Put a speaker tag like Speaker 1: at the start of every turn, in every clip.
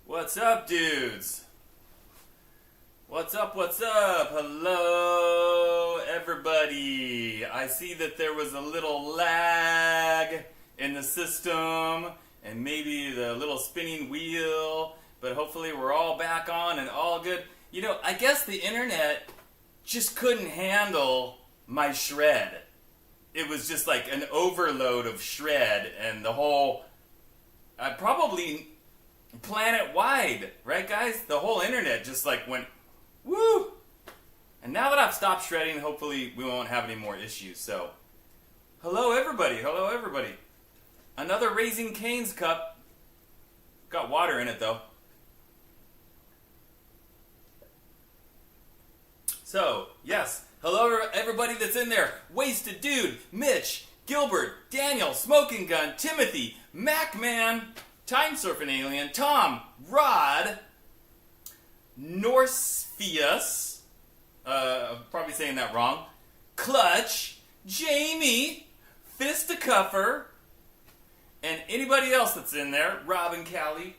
Speaker 1: What's up, dudes? What's up, what's up? Hello, everybody. I see that there was a little lag in the system and maybe the little spinning wheel, but hopefully we're all back on and all good. You know, I guess the internet just couldn't handle my shred. It was just like an overload of shred and the whole, probably planet-wide, right guys? The whole internet just like went, woo! And now that I've stopped shredding, hopefully we won't have any more issues. So, hello everybody, hello everybody. Another Raising Cane's cup. Got water in it, though. So, yes. Hello, everybody that's in there. Wasted Dude, Mitch, Gilbert, Daniel, Smoking Gun, Timothy, Macman, Time Surfing Alien, Tom, Rod, Norspheus, I'm probably saying that wrong, Clutch, Jamie, Fisticuffer, and anybody else that's in there, Rob and Callie.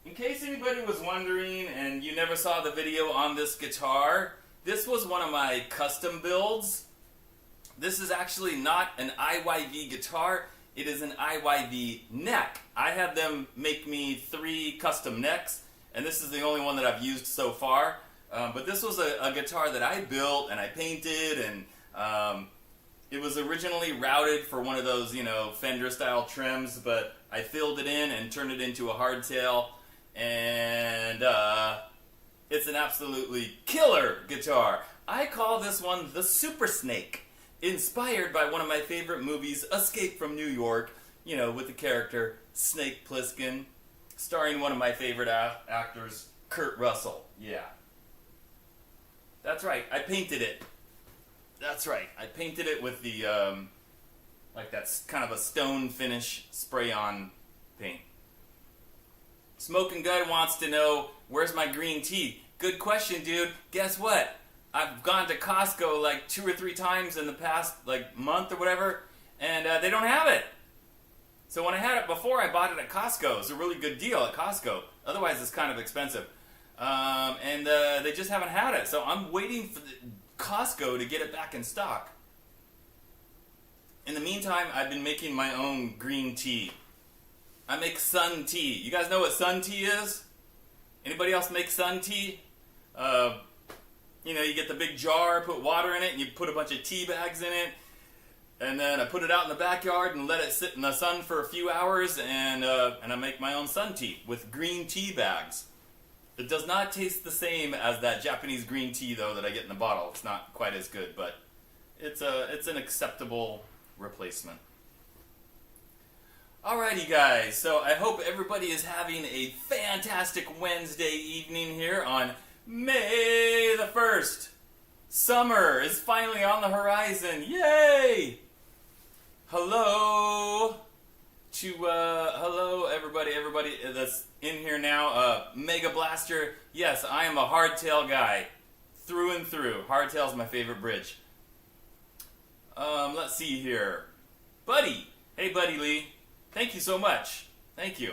Speaker 1: In case anybody was wondering and you never saw the video on this guitar, this was one of my custom builds. This is actually not an IYV guitar, it is an IYV neck. I had them make me 3 custom necks, and this is the only one that I've used so far. But this was a guitar that I built and I painted, and it was originally routed for one of those, Fender style trims, but I filled it in and turned it into a hardtail, and it's an absolutely killer guitar. I call this one the Super Snake, inspired by one of my favorite movies, Escape from New York, with the character Snake Plissken, starring one of my favorite actors, Kurt Russell. Yeah. That's right, I painted it. That's right, I painted it with the, that's kind of a stone finish spray-on paint. Smoking Gun wants to know, where's my green tea? Good question, dude. Guess what? I've gone to Costco like 2 or 3 times in the past, month or whatever, and they don't have it. So when I had it before, I bought it at Costco. It was a really good deal at Costco. Otherwise, it's kind of expensive. And they just haven't had it. So I'm waiting for Costco to get it back in stock. In the meantime, I've been making my own green tea. I make sun tea. You guys know what sun tea is? Anybody else make sun tea? You get the big jar, put water in it, and you put a bunch of tea bags in it. And then I put it out in the backyard and let it sit in the sun for a few hours, and I make my own sun tea with green tea bags. It does not taste the same as that Japanese green tea, though, that I get in the bottle. It's not quite as good, but it's an acceptable replacement. Alrighty, guys, so I hope everybody is having a fantastic Wednesday evening here on May the 1st. Summer is finally on the horizon. Yay! Hello everybody that's in here now. Mega Blaster, yes, I am a hardtail guy, through and through. Hardtail's my favorite bridge. Let's see here. Buddy, hey Buddy Lee, thank you so much. Thank you.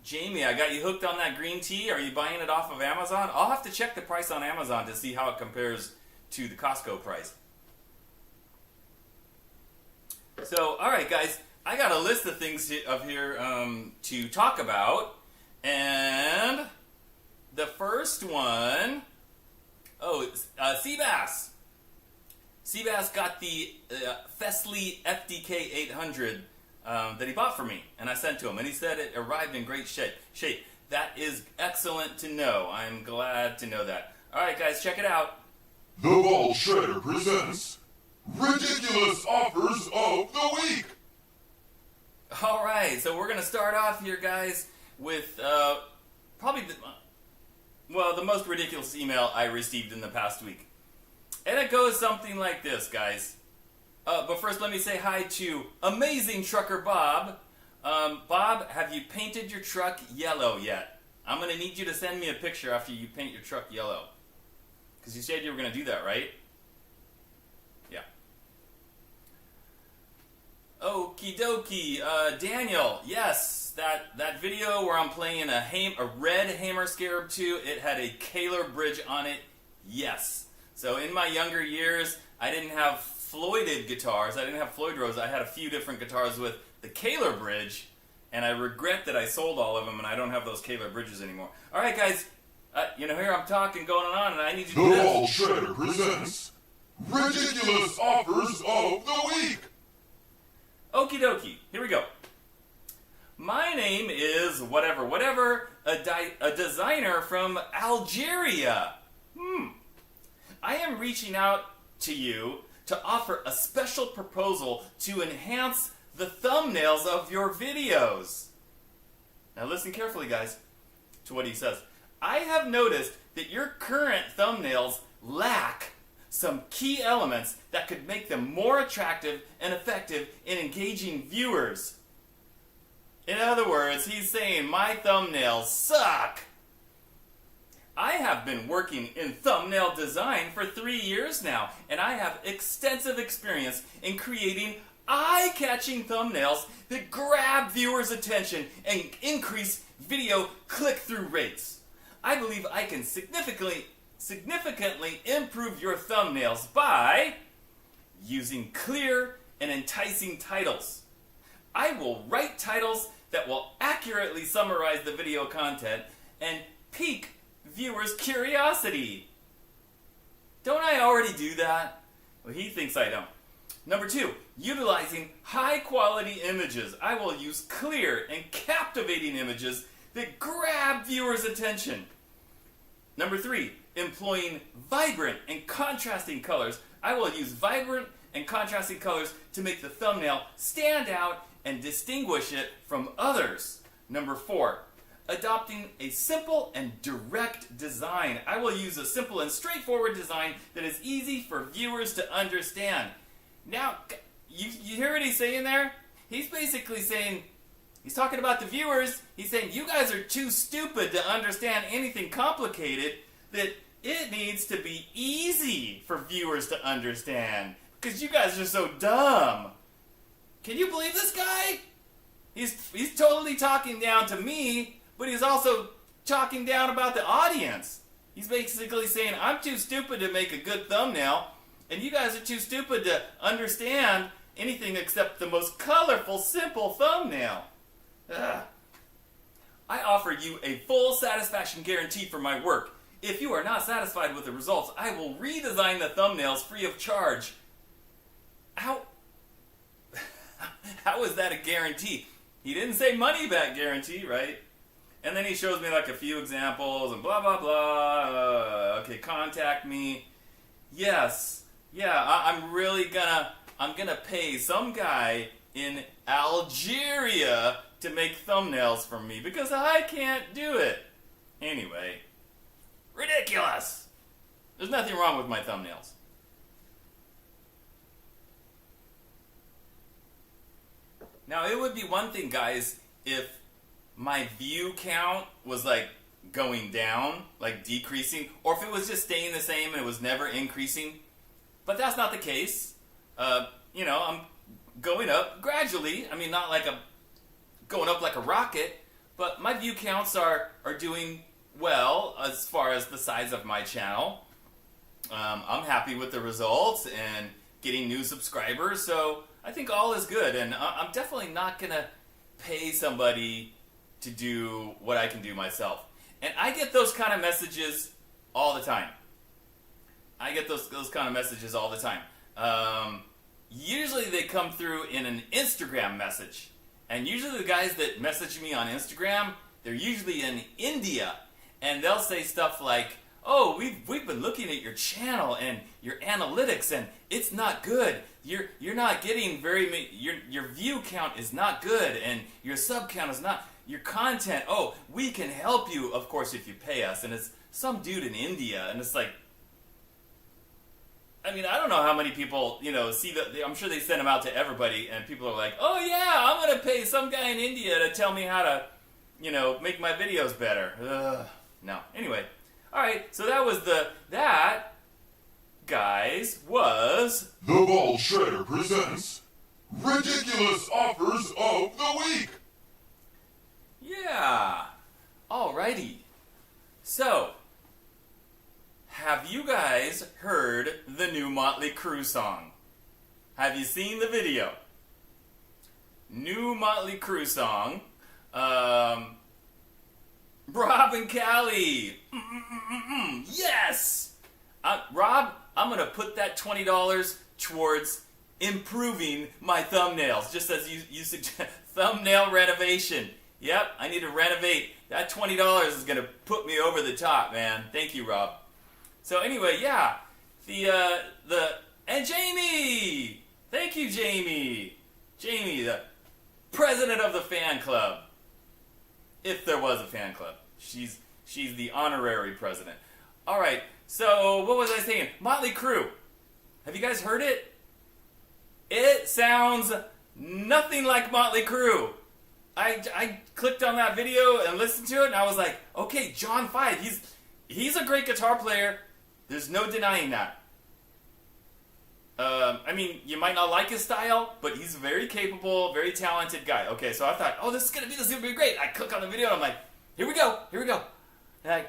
Speaker 1: Jamie, I got you hooked on that green tea. Are you buying it off of Amazon? I'll have to check the price on Amazon to see how it compares to the Costco price. So, alright guys, I got a list of things here to talk about. And the first one, Seabass. Seabass got the Fesley FDK 800 that he bought for me, and I sent to him, and he said it arrived in great shape. That is excellent to know. I'm glad to know that. Alright guys, check it out.
Speaker 2: The Ball Shredder presents Ridiculous Offers of the Week!
Speaker 1: Alright, so we're going to start off here, guys, with probably the most ridiculous email I received in the past week. And it goes something like this, guys. But first, let me say hi to Amazing Trucker Bob. Bob, have you painted your truck yellow yet? I'm going to need you to send me a picture after you paint your truck yellow. Because you said you were going to do that, right? Yeah. Okie dokie. Daniel, yes, that video where I'm playing a red Hammer Scarab 2, it had a Kaler bridge on it. Yes. So in my younger years, I didn't have Floyded guitars. I didn't have Floyd Rose. I had a few different guitars with the Kaler bridge, and I regret that I sold all of them and I don't have those Kaler bridges anymore. All right, guys. Here I'm talking, going on, and I need you to do
Speaker 2: The
Speaker 1: this.
Speaker 2: Ball Shredder presents Ridiculous Offers of the Week!
Speaker 1: Okie dokie. Here we go. My name is whatever, a designer from Algeria. I am reaching out to you to offer a special proposal to enhance the thumbnails of your videos. Now listen carefully, guys, to what he says. I have noticed that your current thumbnails lack some key elements that could make them more attractive and effective in engaging viewers. In other words, he's saying my thumbnails suck. I have been working in thumbnail design for 3 years now, and I have extensive experience in creating eye-catching thumbnails that grab viewers' attention and increase video click-through rates. I believe I can significantly improve your thumbnails by using clear and enticing titles. I will write titles that will accurately summarize the video content and pique viewers' curiosity. Don't I already do that? Well, he thinks I don't. Number 2, utilizing high-quality images. I will use clear and captivating images that grab viewers' attention. Number 3, employing vibrant and contrasting colors. I will use vibrant and contrasting colors to make the thumbnail stand out and distinguish it from others. Number 4, adopting a simple and direct design. I will use a simple and straightforward design that is easy for viewers to understand. Now, you hear what he's saying there? He's basically saying, he's talking about the viewers, he's saying you guys are too stupid to understand anything complicated, that it needs to be easy for viewers to understand, because you guys are so dumb. Can you believe this guy? He's totally talking down to me, but he's also talking down about the audience. He's basically saying, I'm too stupid to make a good thumbnail, and you guys are too stupid to understand anything except the most colorful, simple thumbnail. Ugh. I offer you a full satisfaction guarantee for my work. If you are not satisfied with the results, I will redesign the thumbnails free of charge. How is that a guarantee? He didn't say money back guarantee, right? And then he shows me like a few examples and blah, blah, blah. Okay, contact me. Yes. Yeah, I'm gonna pay some guy in Algeria to make thumbnails for me because I can't do it. Anyway, ridiculous. There's nothing wrong with my thumbnails. Now, it would be one thing, guys, if my view count was like going down, like decreasing, or if it was just staying the same and it was never increasing. But that's not the case. I'm going up gradually. I mean, not like going up like a rocket, but my view counts are doing well as far as the size of my channel. I'm happy with the results and getting new subscribers, so I think all is good, and I'm definitely not going to pay somebody to do what I can do myself. And I get those kind of messages all the time. Usually they come through in an Instagram message. And usually the guys that message me on Instagram, they're usually in India. And they'll say stuff like, oh, we've been looking at your channel and your analytics, and it's not good. You're not getting your view count is not good, and your sub count is not, your content, oh, we can help you, of course, if you pay us. And it's some dude in India, and it's like, I mean, I don't know how many people, see that. I'm sure they send them out to everybody, and people are like, oh yeah, I'm going to pay some guy in India to tell me how to, make my videos better. Ugh. No. Anyway. Alright, so that, guys, was...
Speaker 2: The Ball Shredder presents Ridiculous Offers of the Week!
Speaker 1: Yeah. Alrighty. So, have you guys heard the new Motley Crue song? Have you seen the video? New Motley Crue song. Rob and Callie. Yes! Rob, I'm going to put that $20 towards improving my thumbnails, just as you suggest. Thumbnail renovation. Yep, I need to renovate. That $20 is going to put me over the top, man. Thank you, Rob. So anyway, yeah, the And Jamie! Thank you, Jamie. Jamie, the president of the fan club. If there was a fan club. She's the honorary president. Alright, so what was I saying? Motley Crue. Have you guys heard it? It sounds nothing like Motley Crue. I clicked on that video and listened to it, and I was like, okay, John Five, he's a great guitar player. There's no denying that. I mean, you might not like his style, but he's a very capable, very talented guy. Okay, so I thought, oh, this is gonna be great. I click on the video, and I'm like, here we go. And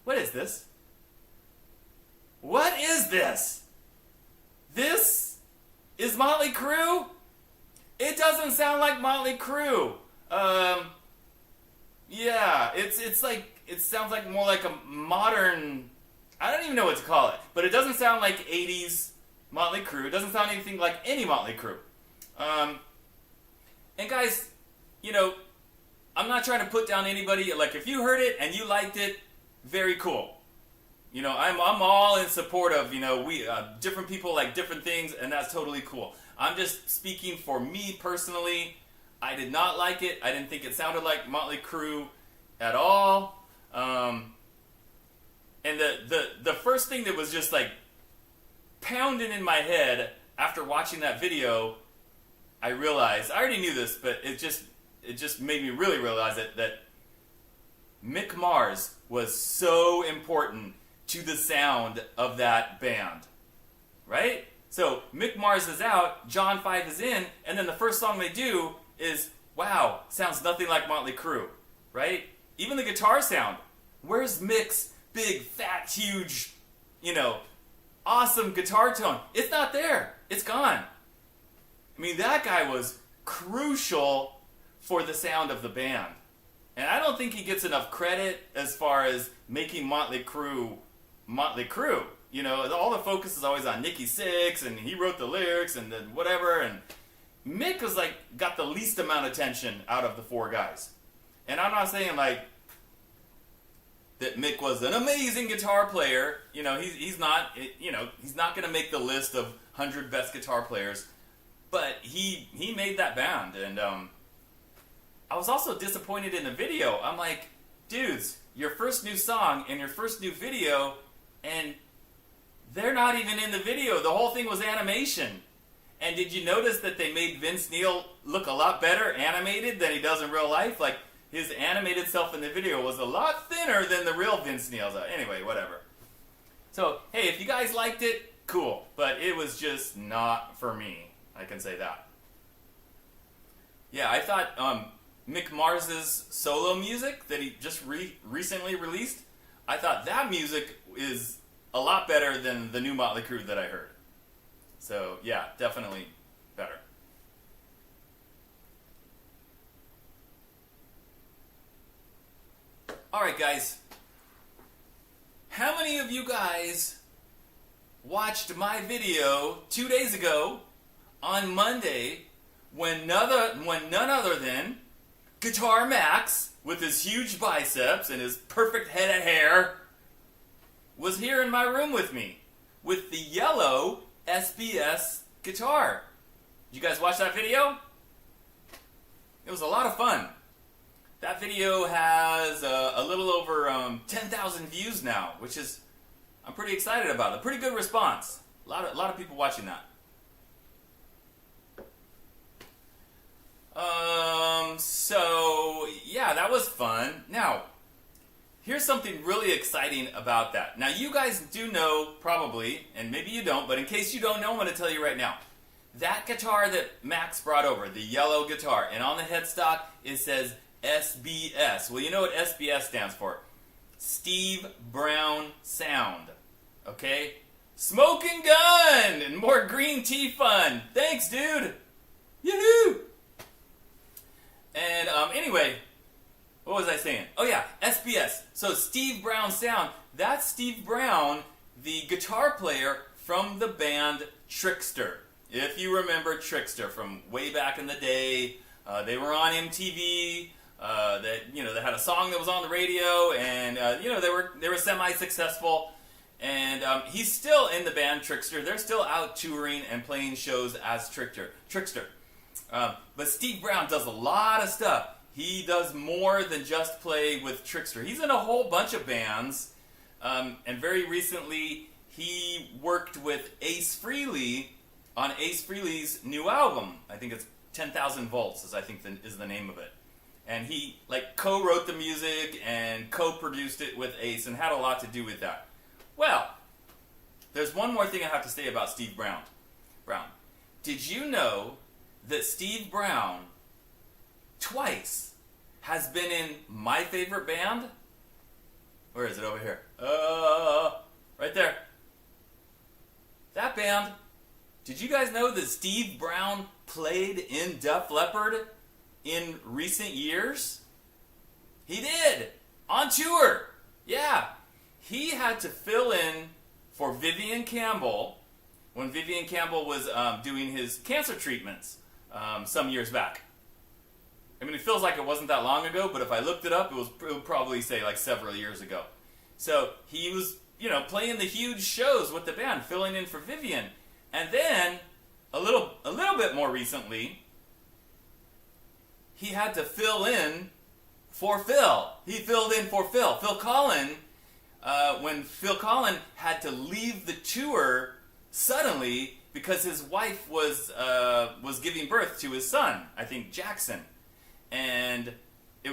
Speaker 1: what is this? What is this? This is Motley Crue? It doesn't sound like Motley Crue. Yeah, it's like, it sounds like more like a modern, I don't even know what to call it, but it doesn't sound like 80s Motley Crue. It doesn't sound anything like any Motley Crue. And guys, you know, I'm not trying to put down anybody. Like, if you heard it and you liked it, very cool. You know, I'm all in support of, you know, we different people like different things, and that's totally cool. I'm just speaking for me personally. I did not like it. I didn't think it sounded like Motley Crue at all. And the first thing that was just like pounding in my head after watching that video, I realized, I already knew this, but it just made me really realize that Mick Mars was so important to the sound of that band, right? So Mick Mars is out, John Five is in, and then the first song they do is, wow, sounds nothing like Motley Crue, right? Even the guitar sound. Where's Mick's big, fat, huge, you know, awesome guitar tone? It's not there. It's gone. I mean, that guy was crucial for the sound of the band. And I don't think he gets enough credit as far as making Motley Crue Motley Crue. You know, all the focus is always on Nikki Sixx, and he wrote the lyrics and then whatever, and Mick was like, got the least amount of attention out of the four guys. And I'm not saying like that Mick was an amazing guitar player. You know, he's not, you know, he's not going to make the list of 100 best guitar players, but he made that band. And I was also disappointed in the video. I'm like, dudes, your first new song and your first new video, and they're not even in the video. The whole thing was animation. And did you notice that they made Vince Neil look a lot better animated than he does in real life? Like, his animated self in the video was a lot thinner than the real Vince Neil. Anyway, whatever. So, hey, if you guys liked it, cool. But it was just not for me. I can say that. Yeah, I thought Mick Mars's solo music that he just recently released, I thought that music is a lot better than the new Motley Crue that I heard. So, yeah, definitely better. Alright, guys. How many of you guys watched my video 2 days ago on Monday when none other than Guitar Max, with his huge biceps and his perfect head of hair, was here in my room with me with the yellow SBS guitar? Did you guys watch that video? It was a lot of fun. That video has a little over 10,000 views now, which is, I'm pretty excited about it. Pretty good response. A lot of people watching that. So yeah, that was fun. Now, here's something really exciting about that. Now, you guys do know, probably, and maybe you don't, but in case you don't know, I'm going to tell you right now. That guitar that Max brought over, the yellow guitar, and on the headstock it says SBS. Well, you know what SBS stands for. Steve Brown Sound. Okay? Smoking gun! And more green tea fun. Thanks, dude! Yoo-hoo! And anyway, what was I saying? Oh yeah, SBS. So Steve Brown Sound. That's Steve Brown, the guitar player from the band Trickster. If you remember Trickster from way back in the day, they were on MTV. that had a song that was on the radio, and they were semi-successful. And he's still in the band Trickster. They're still out touring and playing shows as Trickster. But Steve Brown does a lot of stuff. He does more than just play with Trickster. He's in a whole bunch of bands. And very recently, he worked with Ace Frehley on Ace Frehley's new album. I think it's 10,000 Volts is the name of it. And he co-wrote the music and co-produced it with Ace and had a lot to do with that. Well, there's one more thing I have to say about Steve Brown. Did you know that Steve Brown twice has been in my favorite band? Where is it? Over here. Right there. That band. Did you guys know that Steve Brown played in Def Leppard in recent years? He did. On tour. Yeah. He had to fill in for Vivian Campbell when Vivian Campbell was doing his cancer treatments some years back. I mean, it feels like it wasn't that long ago, but if I looked it up, it would probably say several years ago. So he was, playing the huge shows with the band, filling in for Vivian. And then, a little bit more recently, he had to fill in for Phil. He filled in for Phil. Phil Collin. When Phil Collin had to leave the tour suddenly because his wife was giving birth to his son, I think Jackson, and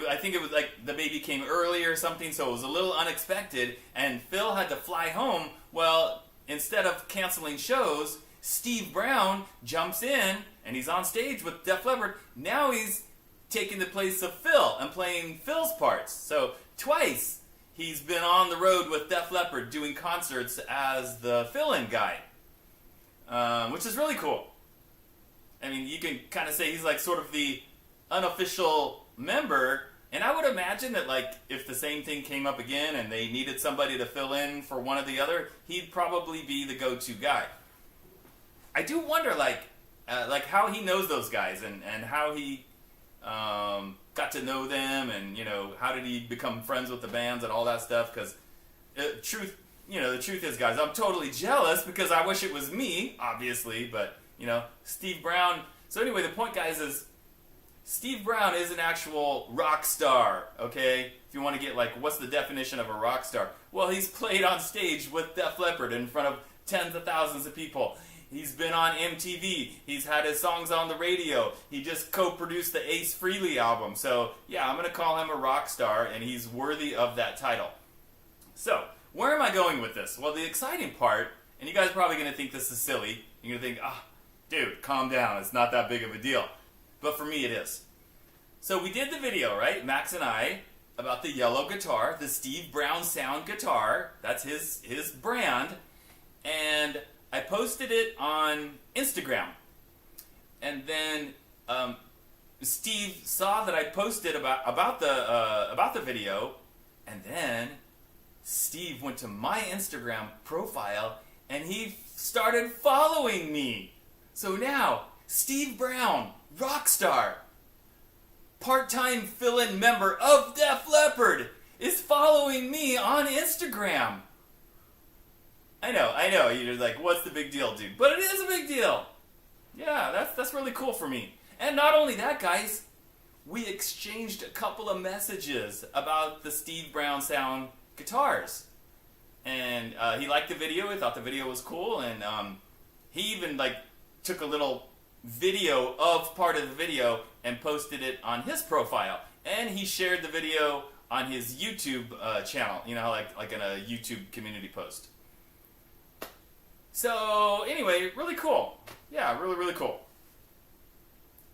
Speaker 1: I think it was the baby came early or something, so it was a little unexpected, and Phil had to fly home. Well, instead of canceling shows, Steve Brown jumps in and he's on stage with Def Leppard. Now he's taking the place of Phil and playing Phil's parts. So twice he's been on the road with Def Leppard doing concerts as the fill-in guy, which is really cool. I mean, you can kind of say he's sort of the unofficial member, and I would imagine that if the same thing came up again and they needed somebody to fill in for one or the other, he'd probably be the go-to guy. I do wonder how he knows those guys and how he got to know them, and how did he become friends with the bands and all that stuff, because the truth is, guys, I'm totally jealous because I wish it was me, obviously, but Steve Brown. So anyway, the point, guys, is Steve Brown is an actual rock star, okay? If you want to get what's the definition of a rock star? Well, he's played on stage with Def Leppard in front of tens of thousands of people. He's been on MTV. He's had his songs on the radio. He just co-produced the Ace Frehley album. So, yeah, I'm going to call him a rock star, and he's worthy of that title. So, where am I going with this? Well, the exciting part, and you guys are probably going to think this is silly. You're going to think, dude, calm down. It's not that big of a deal. But for me, it is. So we did the video, right? Max and I, about the yellow guitar, the Steve Brown sound guitar. That's his brand. And I posted it on Instagram, and then Steve saw that I posted about the video, and then Steve went to my Instagram profile and he started following me. So now Steve Brown, rock star, part-time fill-in member of Def Leppard, is following me on Instagram. I know, you're like, what's the big deal, dude? But it is a big deal. Yeah, that's really cool for me. And not only that, guys, we exchanged a couple of messages about the Steve Brown sound guitars. And he liked the video, he thought the video was cool, and he even took a little video of part of the video and posted it on his profile. And he shared the video on his YouTube channel, like in a YouTube community post. So, anyway, really cool. Yeah, really, really cool.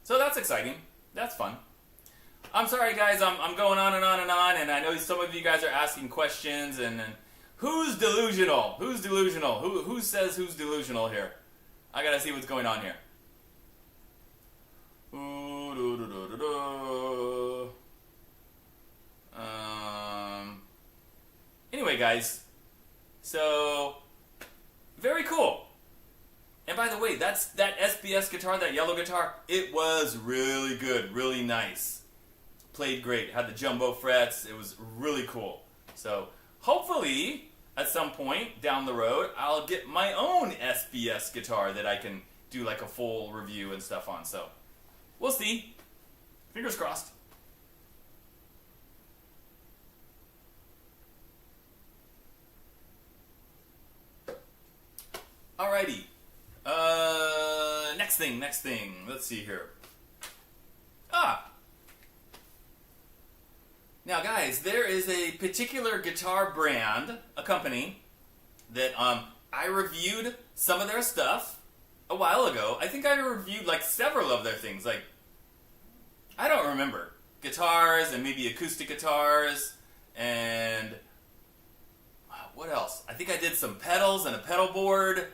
Speaker 1: So that's exciting. That's fun. I'm sorry, guys, I'm going on and on and on, and I know some of you guys are asking questions, and who's delusional? Who's delusional? Who says who's delusional here? I gotta see what's going on here. Anyway, guys, so very cool. And by the way, that SBS guitar, that yellow guitar, it was really good, really nice. played great. Had the jumbo frets. It was really cool. So hopefully at some point down the road, I'll get my own SBS guitar that I can do like a full review and stuff on. So we'll see. Fingers crossed. Alrighty. Next thing. Let's see here. Now guys, there is a particular guitar brand, a company, that I reviewed some of their stuff a while ago. I think I reviewed like several of their things, like, I don't remember. Guitars and maybe acoustic guitars and what else? I think I did some pedals and a pedal board.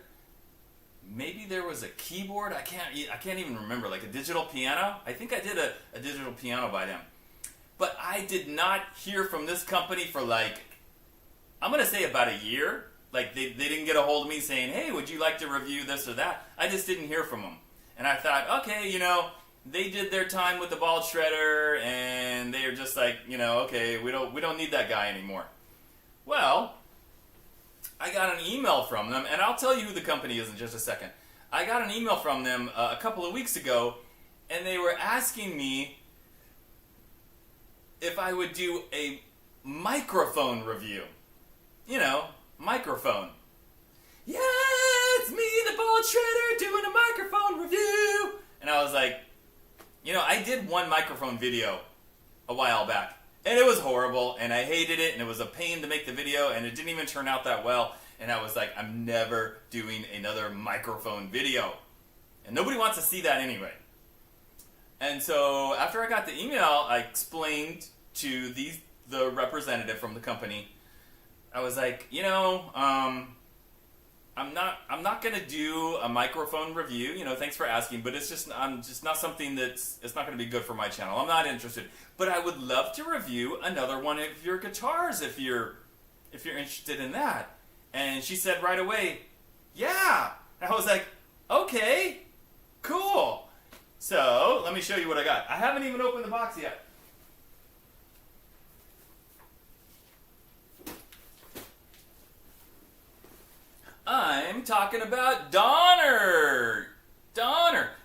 Speaker 1: Maybe there was a keyboard. I can't even remember. Like a digital piano. I think I did a digital piano by them. But I did not hear from this company for like, I'm going to say about a year. Like they didn't get a hold of me saying, hey, would you like to review this or that? I just didn't hear from them. And I thought, okay, they did their time with the ball shredder and they're just like, okay, we don't need that guy anymore. Well, I got an email from them, and I'll tell you who the company is in just a second. I got an email from them a couple of weeks ago, and they were asking me if I would do a microphone review. Microphone. Yeah, it's me, the ball shredder, doing a microphone review. And I was like, I did one microphone video a while back. And it was horrible, and I hated it, and it was a pain to make the video, and it didn't even turn out that well. And I was like, I'm never doing another microphone video. And nobody wants to see that anyway. And so after I got the email, I explained to the representative from the company. I was like, I'm not gonna do a microphone review. Thanks for asking, but I'm just not something it's not gonna be good for my channel. I'm not interested. But I would love to review another one of your guitars if you're interested in that. And she said right away, yeah. And I was like, okay, cool. So let me show you what I got. I haven't even opened the box yet. I'm talking about Donner.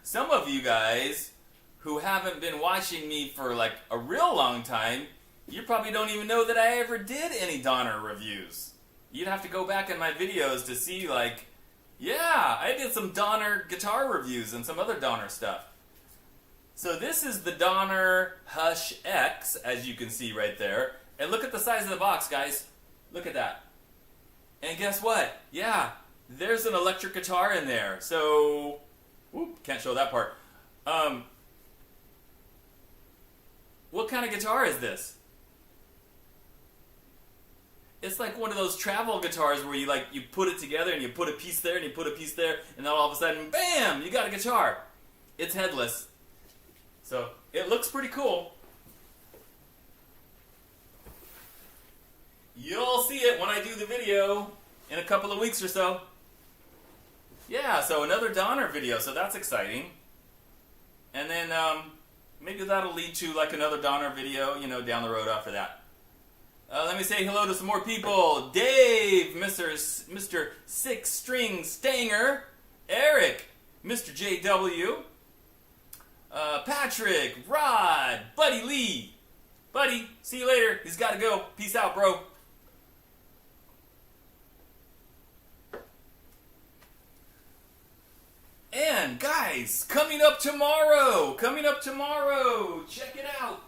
Speaker 1: Some of you guys who haven't been watching me for like a real long time, you probably don't even know that I ever did any Donner reviews. You'd have to go back in my videos to see like, yeah, I did some Donner guitar reviews and some other Donner stuff. So this is the Donner Hush X, as you can see right there. And look at the size of the box, guys. Look at that. And guess what? Yeah, there's an electric guitar in there. So, can't show that part. What kind of guitar is this? It's like one of those travel guitars where you put it together and you put a piece there and you put a piece there and then all of a sudden, bam, you got a guitar. It's headless. So, it looks pretty cool. You'll see it when I do the video in a couple of weeks or so. Yeah, so another Donner video, so that's exciting. And then maybe that'll lead to like another Donner video, down the road after that. Let me say hello to some more people. Dave, Mr. Six String Stanger, Eric, Mr. JW, Patrick, Rod, Buddy Lee. Buddy, see you later. He's got to go. Peace out, bro. And guys, coming up tomorrow, check it out.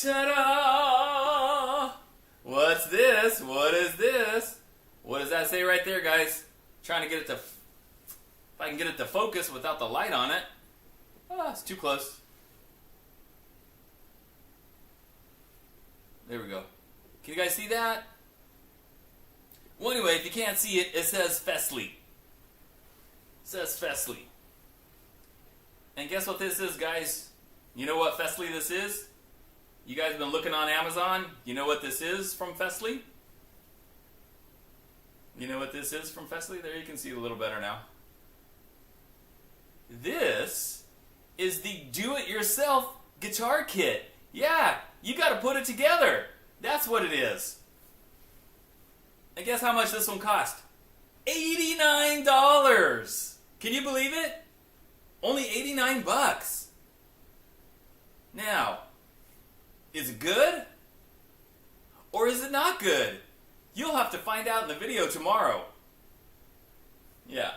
Speaker 1: Ta-da! What's this? What is this? What does that say right there, guys? Trying to get it to, if I can get it to focus without the light on it. Oh, it's too close. There we go. Can you guys see that? Well, anyway, if you can't see it, it says Festly. It says Festly. And guess what this is, guys? You know what Festly this is? You guys have been looking on Amazon. You know what this is from Festly? You know what this is from Festly? There, you can see it a little better now. This is the do-it-yourself guitar kit. Yeah, you gotta put it together. That's what it is. And guess how much this one cost? $89. Can you believe it? Only 89 bucks. Now, is it good? Or is it not good? You'll have to find out in the video tomorrow. Yeah.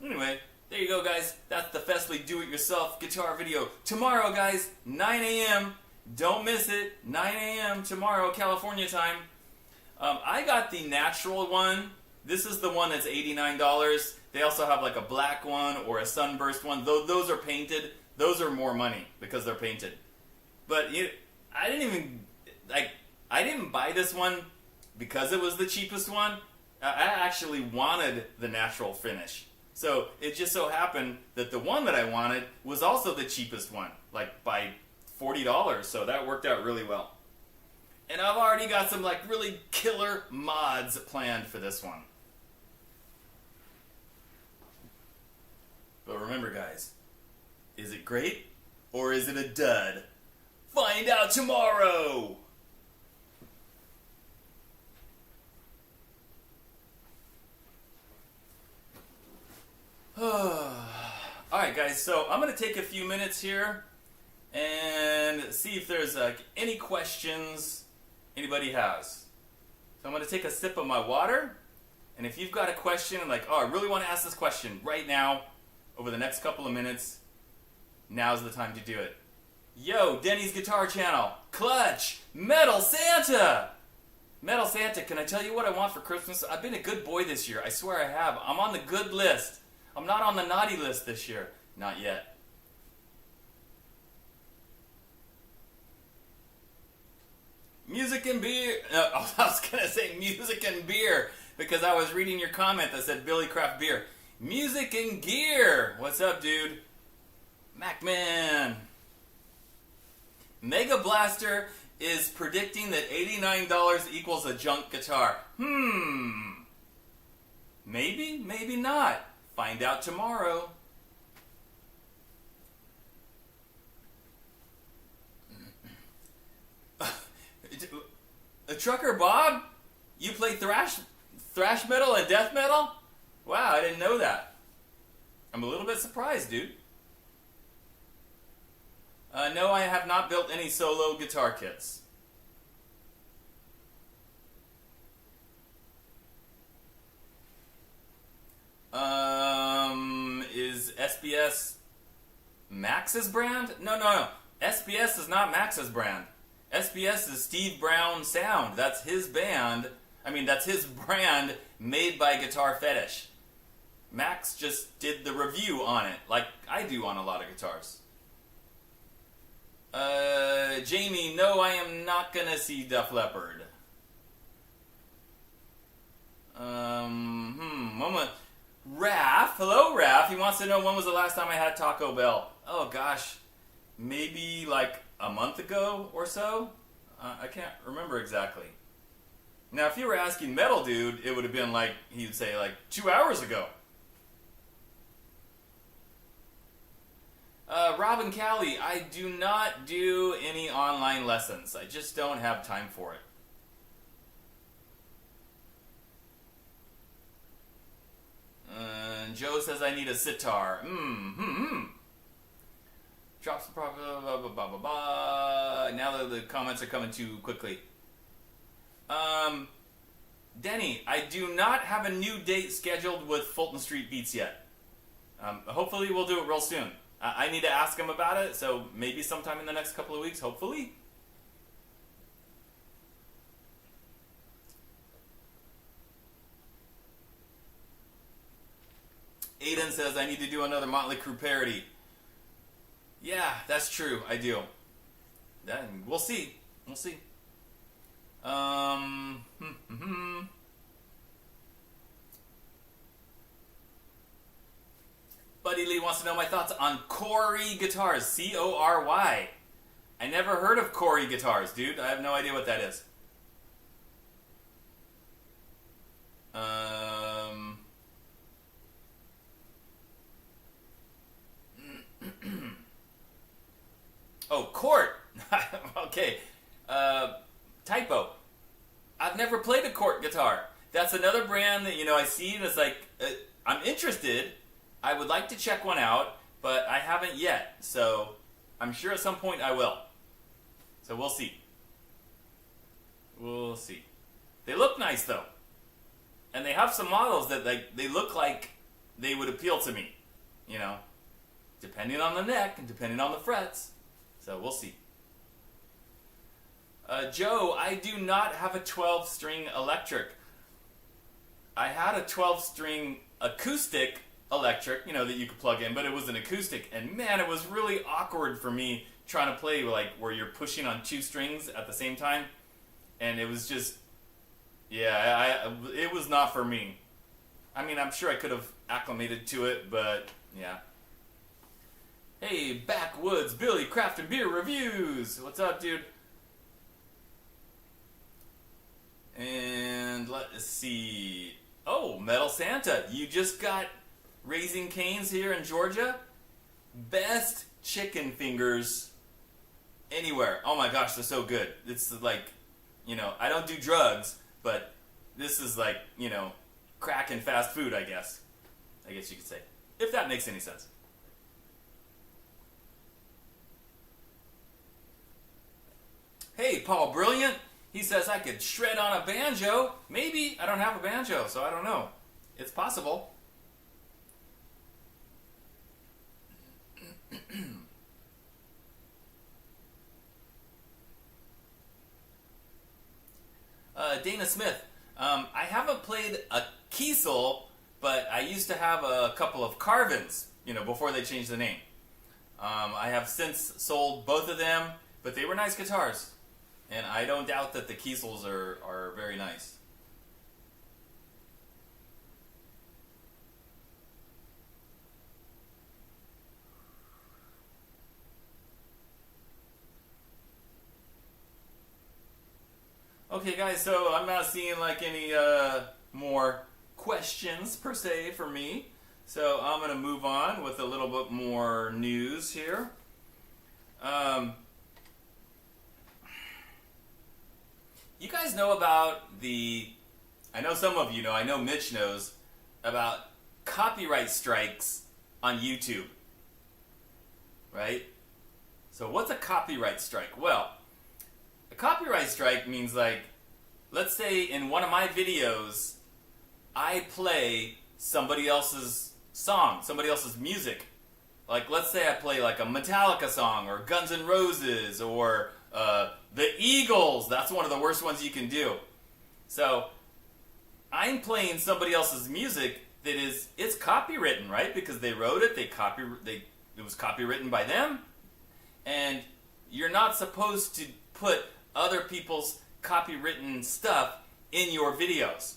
Speaker 1: Anyway, there you go, guys. That's the Festly Do-It-Yourself guitar video. Tomorrow, guys, 9 a.m. Don't miss it. 9 a.m. tomorrow, California time. I got the natural one. This is the one that's $89. They also have like a black one or a sunburst one. Those are painted. Those are more money because they're painted. But I didn't buy this one because it was the cheapest one. I actually wanted the natural finish. So it just so happened that the one that I wanted was also the cheapest one, like by $40. So that worked out really well. And I've already got some like really killer mods planned for this one. But remember, guys, is it great or is it a dud? Find out tomorrow! Alright, guys, so I'm going to take a few minutes here and see if there's any questions anybody has. So I'm going to take a sip of my water, and if you've got a question and like, oh, I really want to ask this question right now, over the next couple of minutes, now's the time to do it. Yo, Denny's Guitar Channel, Clutch, Metal Santa! Metal Santa, can I tell you what I want for Christmas? I've been a good boy this year, I swear I have. I'm on the good list. I'm not on the naughty list this year. Not yet. Music and beer. No, I was going to say music and beer because I was reading your comment that said Billy Craft Beer. Music and gear. What's up, dude? Macman. Mega Blaster is predicting that $89 equals a junk guitar. Maybe, maybe not. Find out tomorrow. Trucker Bob? You play thrash metal and death metal? Wow, I didn't know that. I'm a little bit surprised, dude. No, I have not built any solo guitar kits. Is SBS Max's brand? No. SBS is not Max's brand. SBS is Steve Brown Sound. That's his band. I mean, that's his brand made by Guitar Fetish. Max just did the review on it, like I do on a lot of guitars. Jamie, no, I am not gonna see Def Leppard. Raph, hello Raph. He wants to know when was the last time I had Taco Bell. Oh gosh, maybe like a month ago or so. I can't remember exactly. Now, if you were asking Metal Dude, it would have been like, he'd say like 2 hours ago. Robin Callie, I do not do any online lessons. I just don't have time for it. Joe says I need a sitar. Drops the profit. Now the comments are coming too quickly. Denny, I do not have a new date scheduled with Fulton Street Beats yet. Hopefully we'll do it real soon. I need to ask him about it, so maybe sometime in the next couple of weeks, hopefully. Aiden says I need to do another Motley Crue parody. Yeah, that's true. I do. We'll see. We'll see. Buddy Lee wants to know my thoughts on Corey guitars. C-O-R-Y. I never heard of Corey guitars, dude. I have no idea what that is. Oh, Court. Okay. Typo. I've never played a Court guitar. That's another brand that, I see and it's like, I'm interested. I would like to check one out, but I haven't yet. So I'm sure at some point I will. So we'll see. We'll see. They look nice though. And they have some models that they look like they would appeal to me. Depending on the neck and depending on the frets. So we'll see. Joe, I do not have a 12-string electric. I had a 12-string acoustic electric, that you could plug in, but it was an acoustic, and man, it was really awkward for me trying to play where you're pushing on 2 strings at the same time, and it was just, it was not for me. I mean, I'm sure I could have acclimated to it, but yeah. Hey, Backwoods Billy Craft and Beer Reviews. What's up, dude? And let's see. Oh, Metal Santa. You just got Raising Cane's here in Georgia. Best chicken fingers anywhere. Oh my gosh, they're so good. It's like, I don't do drugs, but this is like, crack and fast food, I guess you could say. If that makes any sense. Hey, Paul Brilliant. He says I could shred on a banjo. Maybe. I don't have a banjo, so I don't know. It's possible. Dana Smith. I haven't played a Kiesel, but I used to have a couple of Carvins, before they changed the name. I have since sold both of them, but they were nice guitars. And I don't doubt that the Kiesels are very nice. Okay, guys, so I'm not seeing like any more questions per se for me. So I'm going to move on with a little bit more news here. You guys know about I know some of you know, I know Mitch knows about copyright strikes on YouTube, right? So what's a copyright strike? Well, a copyright strike means let's say in one of my videos, I play somebody else's song, somebody else's music. Like, let's say I play like a Metallica song or Guns N' Roses or the Eagles. That's one of the worst ones you can do. So I'm playing somebody else's music it's copywritten, right? Because they wrote it, it was copywritten by them, and you're not supposed to put other people's copywritten stuff in your videos.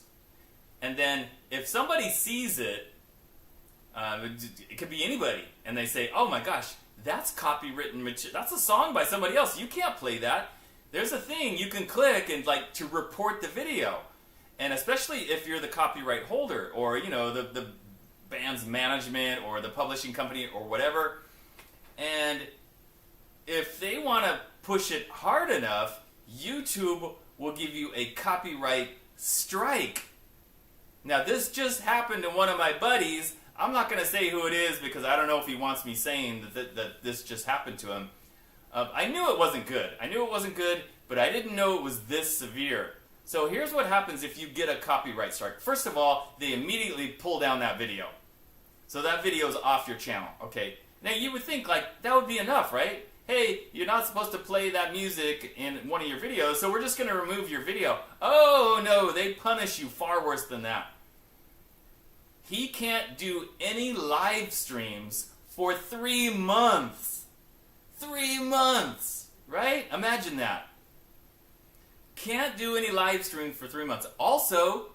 Speaker 1: And then if somebody sees it, it could be anybody, and they say, "Oh my gosh, that's copywritten material. That's a song by somebody else. You can't play that." There's a thing you can click and to report the video, and especially if you're the copyright holder or the band's management or the publishing company or whatever, and if they want to push it hard enough, YouTube will give you a copyright strike. Now, this just happened to one of my buddies. I'm not going to say who it is because I don't know if he wants me saying that this just happened to him. I knew it wasn't good. But I didn't know it was this severe. So here's what happens if you get a copyright strike. First of all, they immediately pull down that video. So that video is off your channel, okay? Now you would think that would be enough, right? Hey, you're not supposed to play that music in one of your videos, so we're just going to remove your video. Oh no, they punish you far worse than that. He can't do any live streams for 3 months. 3 months, right? Imagine that. Can't do any live streams for 3 months. Also,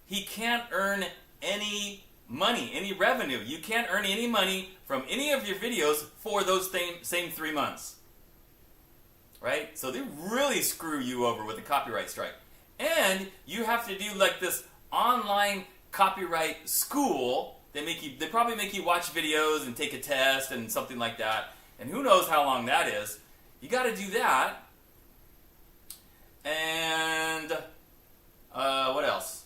Speaker 1: he can't earn any money, any revenue. You can't earn any money from any of your videos for those same 3 months. Right? So they really screw you over with a copyright strike. And you have to do this online copyright school. They probably make you watch videos and take a test and something like that. And who knows how long that is. you got to do that. And what else?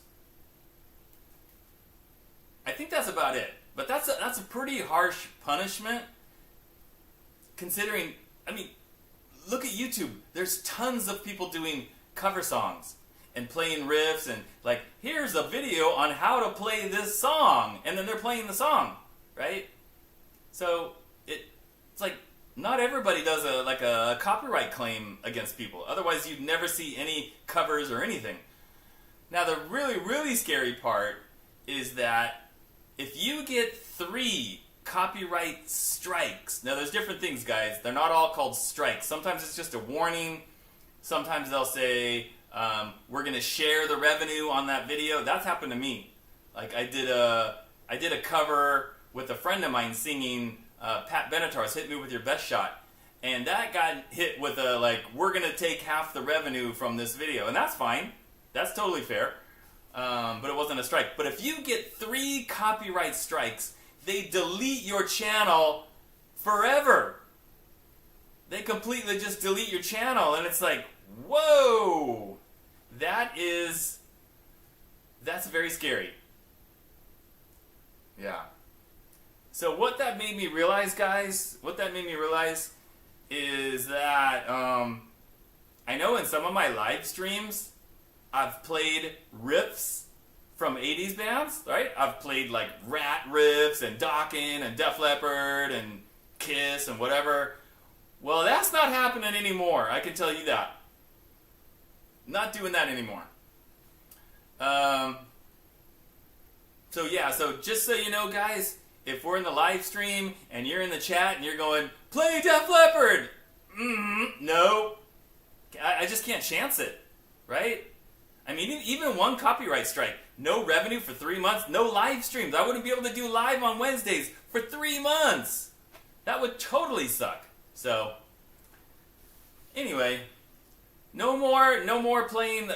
Speaker 1: I think that's about it. But that's a pretty harsh punishment, considering. I mean, look at YouTube. There's tons of people doing cover songs and playing riffs and like, here's a video on how to play this song, and then they're playing the song, right? So it's like not everybody does a copyright claim against people. Otherwise, you'd never see any covers or anything. Now, the really, really scary part is that if you get 3 copyright strikes, now there's different things, guys. They're not all called strikes. Sometimes it's just a warning. Sometimes they'll say, we're going to share the revenue on that video. That's happened to me. Like I did a cover with a friend of mine singing Pat Benatar's "Hit Me With Your Best Shot," and that got hit with a we're going to take half the revenue from this video, and that's fine. That's totally fair. But it wasn't a strike. But if you get 3 copyright strikes, they delete your channel forever. They completely just delete your channel, and it's like, whoa, that's very scary. Yeah. So what that made me realize, guys, is that I know in some of my live streams, I've played riffs from 80s bands, right? I've played like Rat riffs and Dokken and Def Leppard and Kiss and whatever. Well, that's not happening anymore. I can tell you that. Not doing that anymore. So just so you know, guys, if we're in the live stream and you're in the chat and you're going, play Def Leppard! No. I just can't chance it, right? I mean, even one copyright strike, no revenue for 3 months, no live streams. I wouldn't be able to do live on Wednesdays for 3 months. That would totally suck. So, anyway, no more playing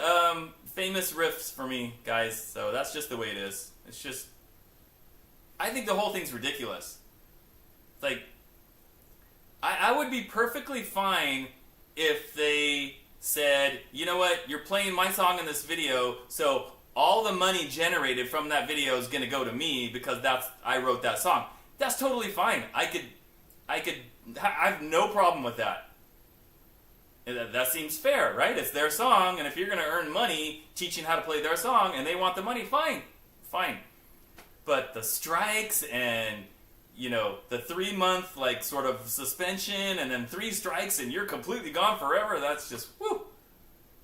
Speaker 1: famous riffs for me, guys. So that's just the way it is. It's just, I think the whole thing's ridiculous. It's like, I would be perfectly fine if they said, you know what, you're playing my song in this video, so all the money generated from that video is going to go to me because I wrote that song. That's totally fine. I have no problem with that. That seems fair, right? It's their song, and if you're going to earn money teaching how to play their song and they want the money, fine. But the strikes and, the 3-month, sort of suspension and then 3 strikes and you're completely gone forever, that's just, whoo!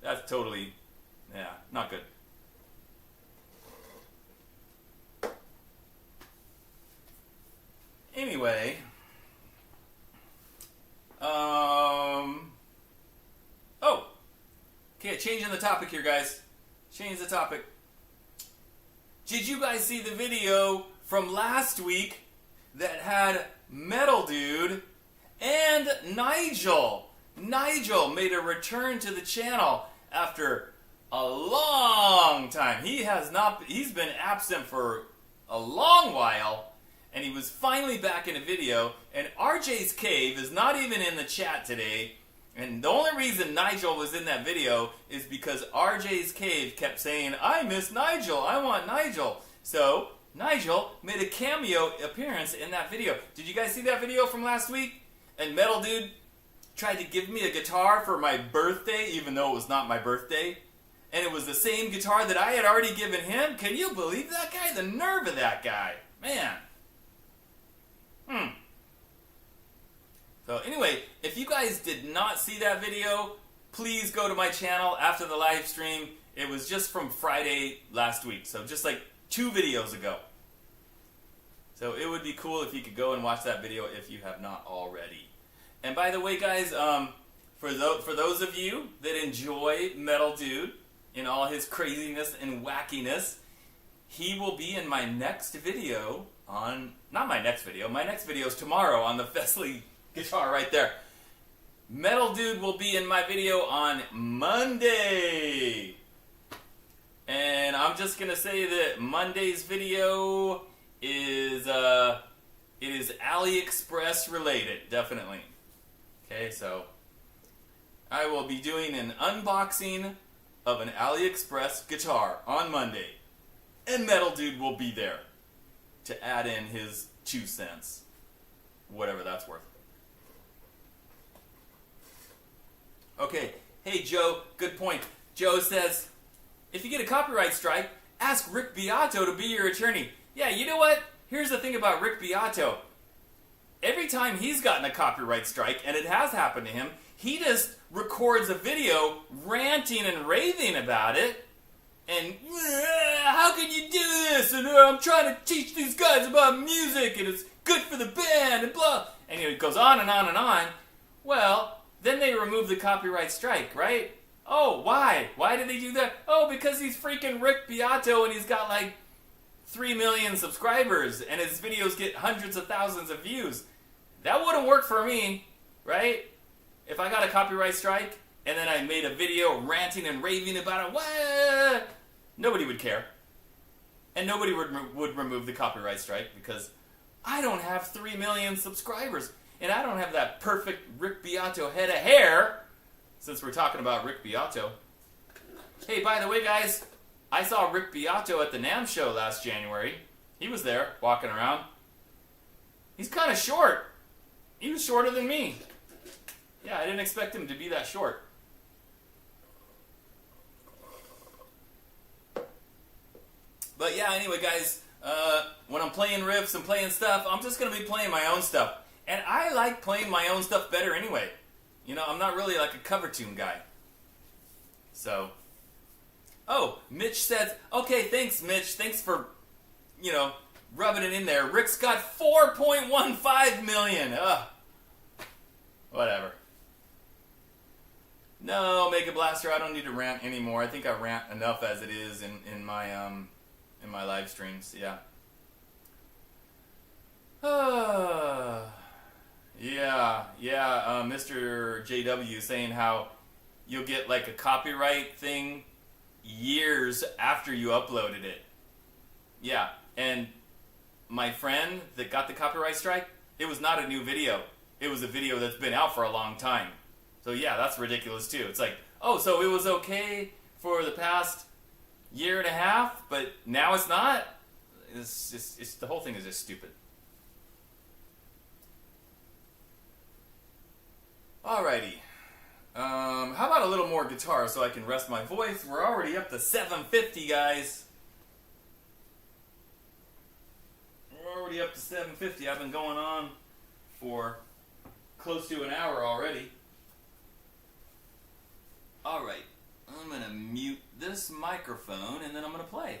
Speaker 1: That's totally, not good. Anyway, okay, changing the topic here, guys. Change the topic. Did you guys see the video from last week that had Metal Dude and Nigel? Nigel made a return to the channel after a long time. He's been absent for a long while, and he was finally back in a video, and RJ's Cave is not even in the chat today, and the only reason Nigel was in that video is because RJ's Cave kept saying, I miss Nigel, I want Nigel. So, Nigel made a cameo appearance in that video. Did you guys see that video from last week? And Metal Dude tried to give me a guitar for my birthday, even though it was not my birthday. And it was the same guitar that I had already given him. Can you believe that guy? The nerve of that guy. Man. So anyway, if you guys did not see that video, please go to my channel after the live stream. It was just from Friday last week, so just like 2 videos ago. So it would be cool if you could go and watch that video if you have not already. And by the way, guys, for those of you that enjoy Metal Dude in all his craziness and wackiness, he will be in my next video not my next video, my next video is tomorrow on the Fesley guitar right there. Metal Dude will be in my video on Monday. And I'm just going to say that Monday's video is, it is AliExpress related, definitely. Okay, so I will be doing an unboxing of an AliExpress guitar on Monday. And Metal Dude will be there to add in his 2 cents. Whatever that's worth. Okay, hey Joe, good point. Joe says, if you get a copyright strike, ask Rick Beato to be your attorney. Yeah, you know what? Here's the thing about Rick Beato. Every time he's gotten a copyright strike, and it has happened to him, he just records a video ranting and raving about it. And, how can you do this? And I'm trying to teach these guys about music, and it's good for the band, and blah. And it goes on and on and on. Well, then they remove the copyright strike, right? Oh, why? Why did they do that? Oh, because he's freaking Rick Beato, and he's got like 3 million subscribers, and his videos get hundreds of thousands of views. That wouldn't work for me, right? If I got a copyright strike, and then I made a video ranting and raving about it, what? Nobody would care. And nobody would remove the copyright strike, because I don't have 3 million subscribers, and I don't have that perfect Rick Beato head of hair, since we're talking about Rick Beato. Hey, by the way, guys, I saw Rick Beato at the NAMM show last January. He was there, walking around. He's kind of short. He was shorter than me. Yeah, I didn't expect him to be that short. But yeah, anyway, guys, when I'm playing riffs and playing stuff, I'm just going to be playing my own stuff. And I like playing my own stuff better anyway. You know, I'm not really like a cover tune guy. So... Oh, Mitch says, okay, thanks, Mitch. Thanks for, rubbing it in there. Rick's got 4.15 million. Ugh. Whatever. No, Mega Blaster, I don't need to rant anymore. I think I rant enough as it is in my live streams. Yeah. Mr. JW saying how you'll get like a copyright thing years after you uploaded it. Yeah, and my friend that got the copyright strike, it was not a new video. It was a video that's been out for a long time. So yeah, that's ridiculous too. It's like, oh, so it was okay for the past year and a half, but now it's not? It's the whole thing is just stupid. Alrighty. How about a little more guitar so I can rest my voice? We're already up to 750, guys. We're already up to 750. I've been going on for close to an hour already. Alright, I'm going to mute this microphone and then I'm going to play.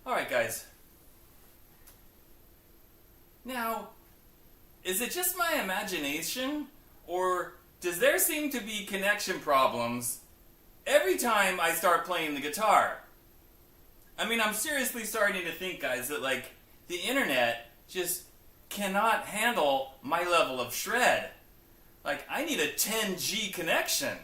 Speaker 1: Alright, guys. Now, is it just my imagination, or does there seem to be connection problems every time I start playing the guitar? I mean, I'm seriously starting to think, guys, that, like, the internet just cannot handle my level of shred. Like, I need a 10G connection.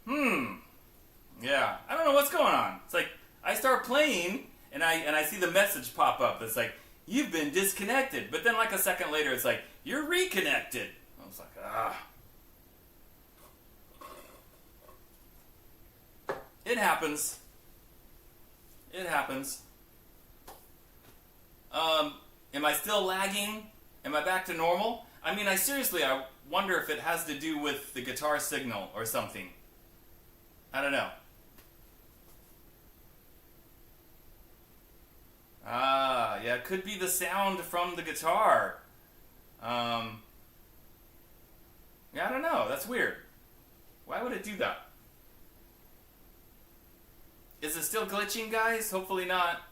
Speaker 1: Yeah, I don't know what's going on. It's like, I start playing, and I see the message pop up that's like, you've been disconnected. But then like a second later, it's like, you're reconnected. I was like, It happens. It happens. Am I still lagging? Am I back to normal? I mean, I wonder if it has to do with the guitar signal or something. I don't know. Yeah, it could be the sound from the guitar. Yeah, I don't know. That's weird. Why would it do that? Is it still glitching, guys? Hopefully not.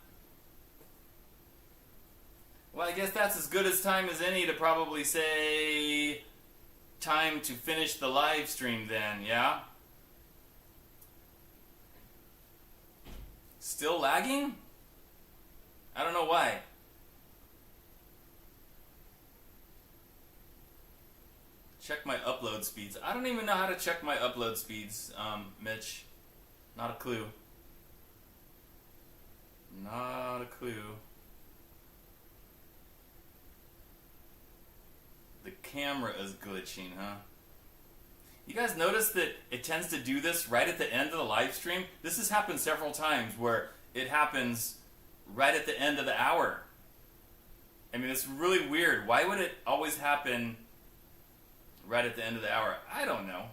Speaker 1: Well, I guess that's as good as time as any to probably say time to finish the live stream then, yeah? Still lagging? I don't know why. Check my upload speeds. I don't even know how to check my upload speeds, Mitch. Not a clue. Not a clue. The camera is glitching, huh? You guys notice that it tends to do this right at the end of the live stream? This has happened several times where it happens right at the end of the hour. I mean, it's really weird. Why would it always happen right at the end of the hour? I don't know.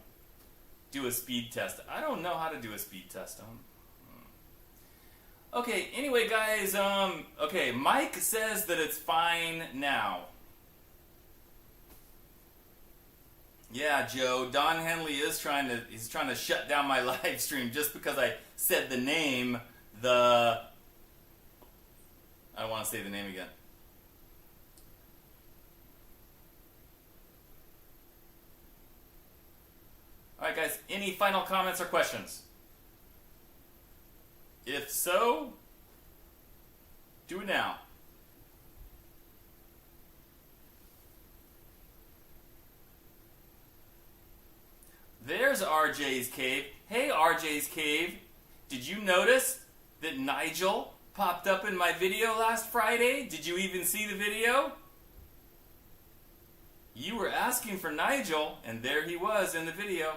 Speaker 1: Do a speed test. I don't know how to do a speed test. Okay, anyway, guys, okay, Mike says that it's fine now. Yeah, Joe, Don Henley is trying to shut down my live stream just because I said the name, I don't want to say the name again. Alright, guys, any final comments or questions? If so, do it now. There's RJ's Cave. Hey, RJ's Cave. Did you notice that Nigel popped up in my video last Friday? Did you even see the video? You were asking for Nigel, and there he was in the video.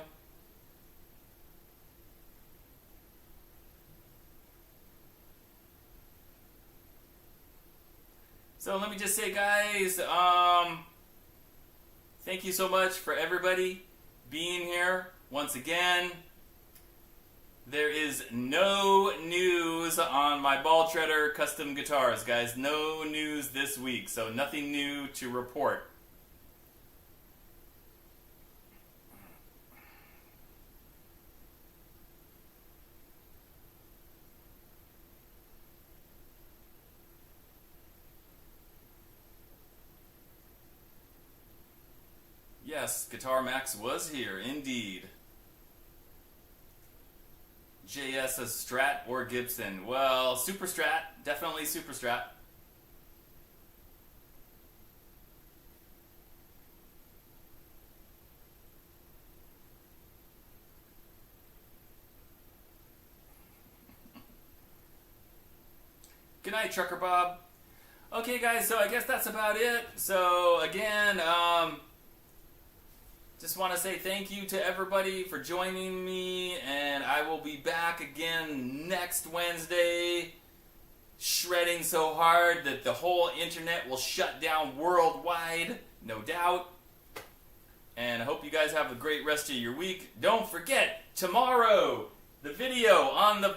Speaker 1: So let me just say, guys, thank you so much for everybody being here once again. There is no news on my ball treader custom guitars, guys. No news this week, so nothing new to report. Yes, Guitar Max was here, indeed. JS says Strat or Gibson. Well, Super Strat, definitely Super Strat. Good night, Trucker Bob. Okay, guys, so I guess that's about it. So, again, just want to say thank you to everybody for joining me, and I will be back again next Wednesday, shredding so hard that the whole internet will shut down worldwide, no doubt. And I hope you guys have a great rest of your week. Don't forget, tomorrow, the video on the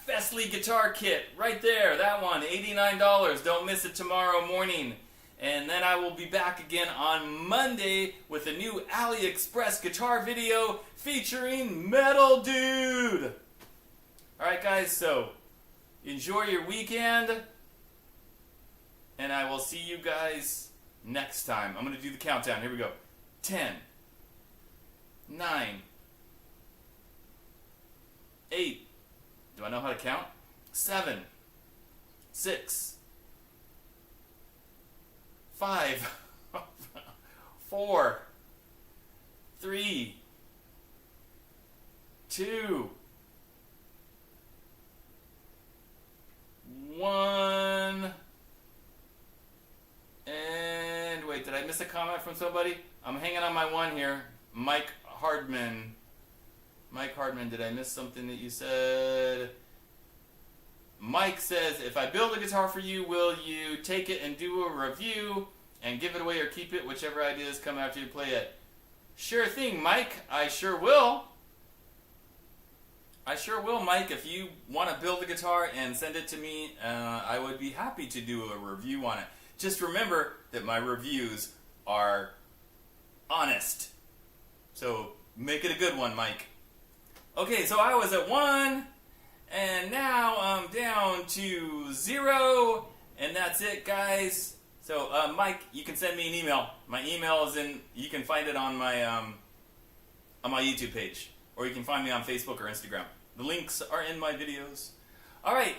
Speaker 1: Festly guitar kit, right there, that one, $89. Don't miss it tomorrow morning. And then I will be back again on Monday with a new AliExpress guitar video featuring Metal Dude. Alright guys, so enjoy your weekend, and I will see you guys next time. I'm going to do the countdown. Here we go. 10, 9, 8, do I know how to count? 7, 6, 5, 4, 3, 2, 1. And wait, did I miss a comment from somebody? I'm hanging on my one here. Mike Hardman. Mike Hardman, did I miss something that you said? Mike says, if I build a guitar for you, will you take it and do a review and give it away or keep it, whichever ideas come after you play it? Sure thing, Mike. I sure will. I sure will, Mike. If you want to build a guitar and send it to me, I would be happy to do a review on it. Just remember that my reviews are honest. So make it a good one, Mike. Okay, so I was at 1, and now I'm down to 0, and that's it, guys. So, Mike, you can send me an email. My email is in, you can find it on my YouTube page, or you can find me on Facebook or Instagram. The links are in my videos. All right,